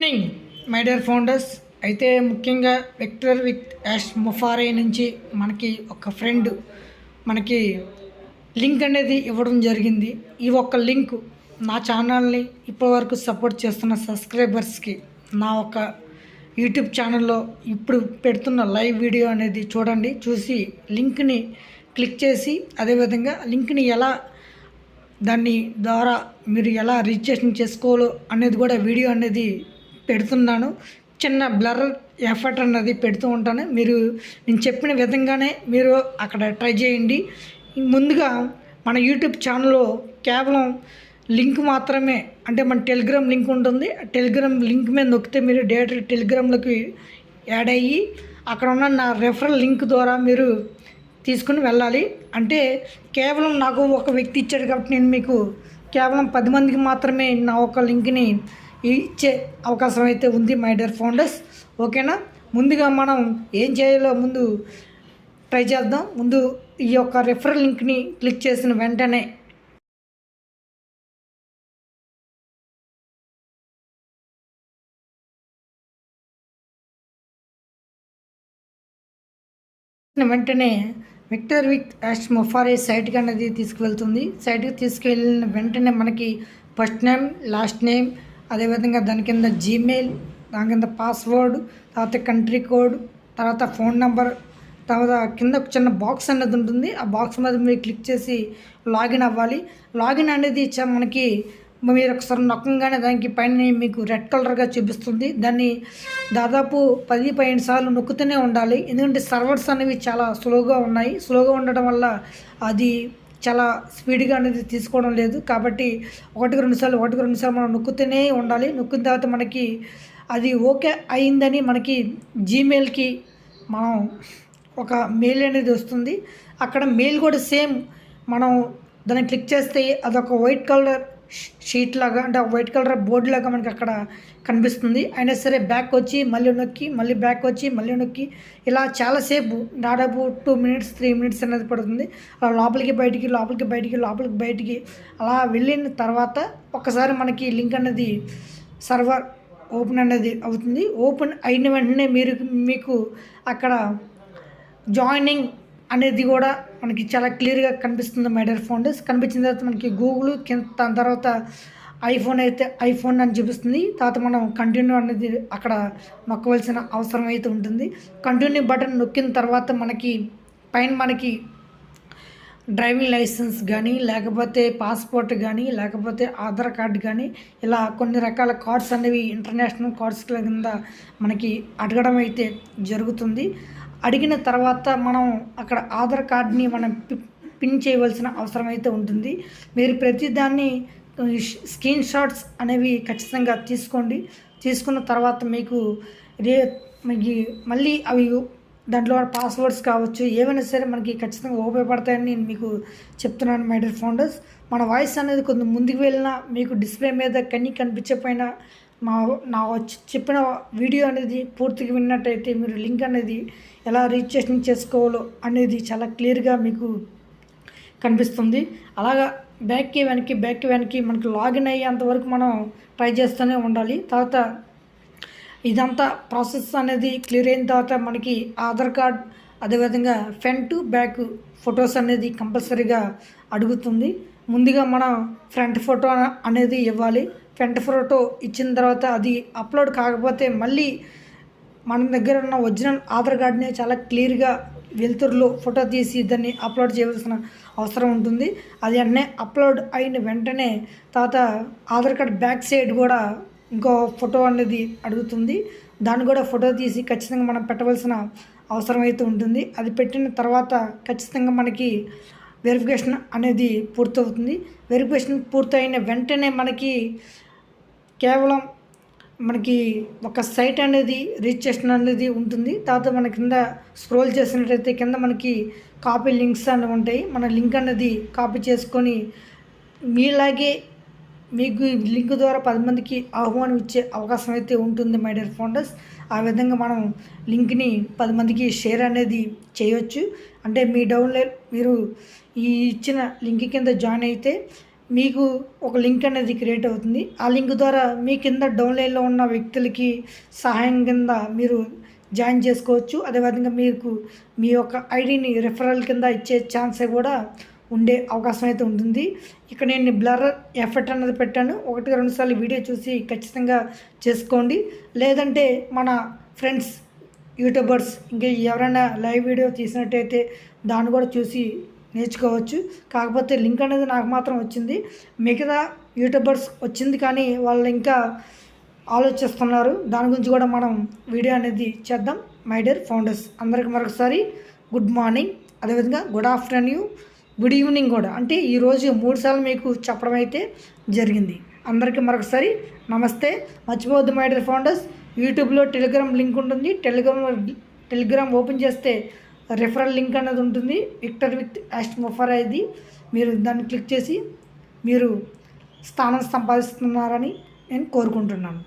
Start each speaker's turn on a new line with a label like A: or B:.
A: Morning my dear founders. అయితే ముఖ్యంగా Victor with ash ముఫారే నుంచి మనకి ఒక ఫ్రెండ్ మనకి లింక్ అనేది ఇవ్వడం జరిగింది. ఈ ఒక్క లింక్ నా ఛానల్ని ఇప్పటివరకు సపోర్ట్ చేస్తున్న సబ్స్క్రైబర్స్కి నా ఒక యూట్యూబ్ ఛానల్లో ఇప్పుడు పెడుతున్న లైవ్ వీడియో అనేది చూడండి. చూసి లింక్ని క్లిక్ చేసి అదేవిధంగా లింక్ని ఎలా దాన్ని ద్వారా మీరు ఎలా రిజిస్ట్రేషన్ చేసుకోవాలో అనేది కూడా వీడియో అనేది పెడుతున్నాను. చిన్న బ్లర్ ఎఫర్ట్ అన్నది పెడుతూ ఉంటాను. నేను చెప్పిన విధంగానే మీరు అక్కడ ట్రై చేయండి. ముందుగా మన యూట్యూబ్ ఛానల్లో కేవలం లింక్ మాత్రమే, అంటే మన టెలిగ్రామ్ లింక్ ఉంటుంది. టెలిగ్రామ్ లింక్ మీద నొక్కితే మీరు డైరెక్ట్ టెలిగ్రామ్లోకి యాడ్ అయ్యి అక్కడ ఉన్న నా రెఫరల్ లింక్ ద్వారా మీరు తీసుకుని వెళ్ళాలి. అంటే కేవలం నాకు ఒక వ్యక్తి ఇచ్చాడు కాబట్టి నేను మీకు కేవలం 10 మందికి మాత్రమే నా ఒక లింక్ని ఇచ్చే అవకాశం అయితే ఉంది మై డియర్ ఫౌండర్స్. ఓకేనా? ముందుగా మనం ఏం చేయాలో ముందు ట్రై చేద్దాం. ముందు ఈ యొక్క రెఫరల్ లింక్ని క్లిక్ చేసిన వెంటనే విక్టర్ విత్ యాష్ ముఫారే సైట్కి అనేది తీసుకువెళ్తుంది. సైట్కి తీసుకువెళ్ళిన వెంటనే మనకి ఫస్ట్ నేమ్, లాస్ట్ నేమ్, అదేవిధంగా దాని కింద జీమెయిల్, దాని కింద పాస్వర్డ్, తర్వాత కంట్రీ కోడ్, తర్వాత ఫోన్ నెంబర్, తర్వాత కింద ఒక చిన్న బాక్స్ అనేది ఉంటుంది. ఆ బాక్స్ మీద మీరు క్లిక్ చేసి లాగిన్ అవ్వాలి. లాగిన్ అనేది మనకి మీరు ఒకసారి నొక్కంగానే దానికి పైన మీకు రెడ్ కలర్గా చూపిస్తుంది. దాన్ని దాదాపు 10-15 సార్లు నొక్కుతూనే ఉండాలి. ఎందుకంటే సర్వర్స్ అనేవి చాలా స్లోగా ఉన్నాయి. స్లోగా ఉండడం వల్ల అది చాలా స్పీడ్గా అనేది తీసుకోవడం లేదు. కాబట్టి 1-2 సార్లు మనం నొక్కుతూనే ఉండాలి. నొక్కిన తర్వాత మనకి అది ఓకే అయిందని మనకి జీమెయిల్కి మనం ఒక మెయిల్ అనేది వస్తుంది. అక్కడ మెయిల్ కూడా సేమ్ మనం దాన్ని క్లిక్ చేస్తే అదొక వైట్ కలర్ షీట్ లాగా, అంటే వైట్ కలర్ బోర్డు లాగా మనకి అక్కడ కనిపిస్తుంది. అయినా సరే బ్యాక్ వచ్చి మళ్ళీ నొక్కి, మళ్ళీ బ్యాక్ వచ్చి మళ్ళీ నొక్కి, ఇలా చాలాసేపు దాదాపు 2 మినిట్స్ 3 మినిట్స్ అనేది పడుతుంది. అలా లోపలికి బయటికి అలా వెళ్ళిన తర్వాత ఒకసారి మనకి లింక్ అనేది సర్వర్ ఓపెన్ అనేది అవుతుంది. ఓపెన్ అయిన వెంటనే మీకు అక్కడ జాయినింగ్ అనేది కూడా మనకి చాలా క్లియర్గా కనిపిస్తుంది మై డియర్ ఫౌండర్స్. కనిపించిన తర్వాత మనకి గూగుల్ దాని తర్వాత ఐఫోన్ అని చూపిస్తుంది. తర్వాత మనం కంటిన్యూ అనేది అక్కడ నొక్కవలసిన అవసరం అయితే ఉంటుంది. కంటిన్యూ బటన్ నొక్కిన తర్వాత మనకి డ్రైవింగ్ లైసెన్స్ కానీ, లేకపోతే పాస్పోర్ట్ కానీ, లేకపోతే ఆధార్ కార్డు కానీ, ఇలా కొన్ని రకాల కార్డ్స్ అనేవి ఇంటర్నేషనల్ కార్డ్స్ కింద మనకి అడగడం అయితే జరుగుతుంది. అడిగిన తర్వాత మనం అక్కడ ఆధార్ కార్డ్ని మనం పిన్ చేయవలసిన అవసరం అయితే ఉంటుంది. మీరు ప్రతిదాన్ని స్క్రీన్ షాట్స్ అనేవి ఖచ్చితంగా తీసుకోండి. తీసుకున్న తర్వాత మీకు మళ్ళీ అవి దాంట్లో పాస్వర్డ్స్ కావచ్చు, ఏవైనా సరే మనకి ఖచ్చితంగా ఉపయోగపడతాయని నేను మీకు చెప్తున్నాను మై డియర్ ఫౌండర్స్. మన వాయిస్ అనేది కొంచెం ముందుకు వెళ్ళినా మీకు డిస్ప్లే మీద కనిపించకపోయినా నా చెప్పిన వీడియో అనేది పూర్తిగా విన్నట్టయితే మీరు లింక్ అనేది ఎలా రిజిస్ట్రేషన్ చేసుకోవాలో అనేది చాలా క్లియర్గా మీకు కనిపిస్తుంది. అలాగా బ్యాక్కి వెనక్కి మనకి లాగిన్ అయ్యేంతవరకు మనం ట్రై చేస్తూనే ఉండాలి. తర్వాత ఇదంతా ప్రాసెస్ అనేది క్లియర్ అయిన తర్వాత మనకి ఆధార్ కార్డ్, అదేవిధంగా ఫ్రంట్ టు బ్యాక్ ఫొటోస్ అనేది కంపల్సరీగా అడుగుతుంది. ముందుగా మనం ఫ్రంట్ ఫోటో అనేది ఇవ్వాలి. ఫ్రంట్ ఫోటో ఇచ్చిన తర్వాత అది అప్లోడ్ కాకపోతే మళ్ళీ మన దగ్గర ఉన్న ఒరిజినల్ ఆధార్ కార్డ్ని చాలా క్లియర్గా వెలుతురులో ఫోటో తీసి దాన్ని అప్లోడ్ చేయవలసిన అవసరం ఉంటుంది. అది వెంటనే అప్లోడ్ అయిన వెంటనే తర్వాత ఆధార్ కార్డ్ బ్యాక్ సైడ్ కూడా ఇంకో ఫోటో అనేది అడుగుతుంది. దాన్ని కూడా ఫోటో తీసి ఖచ్చితంగా మనం పెట్టవలసిన అవసరం అయితే ఉంటుంది. అది పెట్టిన తర్వాత ఖచ్చితంగా మనకి వెరిఫికేషన్ అనేది పూర్తవుతుంది. వెరిఫికేషన్ పూర్తయిన వెంటనే కేవలం మనకి ఒక సైట్ అనేది రిజిస్ట్రేషన్ అనేది ఉంటుంది. తర్వాత మన కింద స్క్రోల్ చేసినట్టయితే కింద మనకి కాపీ లింక్స్ అనేవి ఉంటాయి. మన లింక్ అనేది కాపీ చేసుకొని మీలాగే మీకు లింక్ ద్వారా 10 మందికి ఆహ్వానం ఇచ్చే అవకాశం అయితే ఉంటుంది మై డియర్ ఫౌండర్స్. ఆ విధంగా మనం లింక్ని 10 మందికి షేర్ అనేది చేయవచ్చు. అంటే మీరు ఈ ఇచ్చిన లింక్ కింద జాయిన్ అయితే మీకు ఒక లింక్ అనేది క్రియేట్ అవుతుంది. ఆ లింక్ ద్వారా మీ కింద డౌన్లైన్లో ఉన్న వ్యక్తులకి సహాయం కింద మీరు జాయిన్ చేసుకోవచ్చు. అదేవిధంగా మీకు మీ యొక్క ఐడిని రిఫరల్ కింద ఇచ్చే ఛాన్స్ కూడా ఉండే అవకాశం అయితే ఉంటుంది. ఇక్కడ నేను బ్లర్ ఎఫెక్ట్ అన్నది పెట్టాను. 1-2 సార్లు వీడియో చూసి ఖచ్చితంగా చేసుకోండి. లేదంటే మన ఫ్రెండ్స్ యూట్యూబర్స్ ఇంకా ఎవరైనా లైవ్ వీడియో తీసినట్టయితే దాన్ని కూడా చూసి నేర్చుకోవచ్చు. కాకపోతే లింక్ అనేది నాకు మాత్రం వచ్చింది. మిగతా యూట్యూబర్స్ వచ్చింది కానీ వాళ్ళు ఇంకా ఆలోచిస్తున్నారు. దాని గురించి కూడా మనం వీడియో అనేది చేద్దాం. మై డియర్ ఫౌండర్స్ అందరికి మరొకసారి గుడ్ మార్నింగ్, అదేవిధంగా గుడ్ ఆఫ్టర్నూన్, గుడ్ ఈవినింగ్ కూడా. అంటే ఈరోజు 3 సార్లు మీకు చెప్పడం అయితే జరిగింది. అందరికీ మరొకసారి నమస్తే. మర్చిపోవద్దు మై డియర్ ఫౌండర్స్, యూట్యూబ్లో టెలిగ్రామ్ లింక్ ఉంటుంది. టెలిగ్రామ్ ఓపెన్ చేస్తే రిఫరల్ లింక్ అనేది ఉంటుంది. విక్టర్ విత్ యాస్ట్ మొఫర్ ఇది. మీరు దాన్ని క్లిక్ చేసి మీరు స్థానం సంపాదిస్తున్నారని నేను కోరుకుంటున్నాను.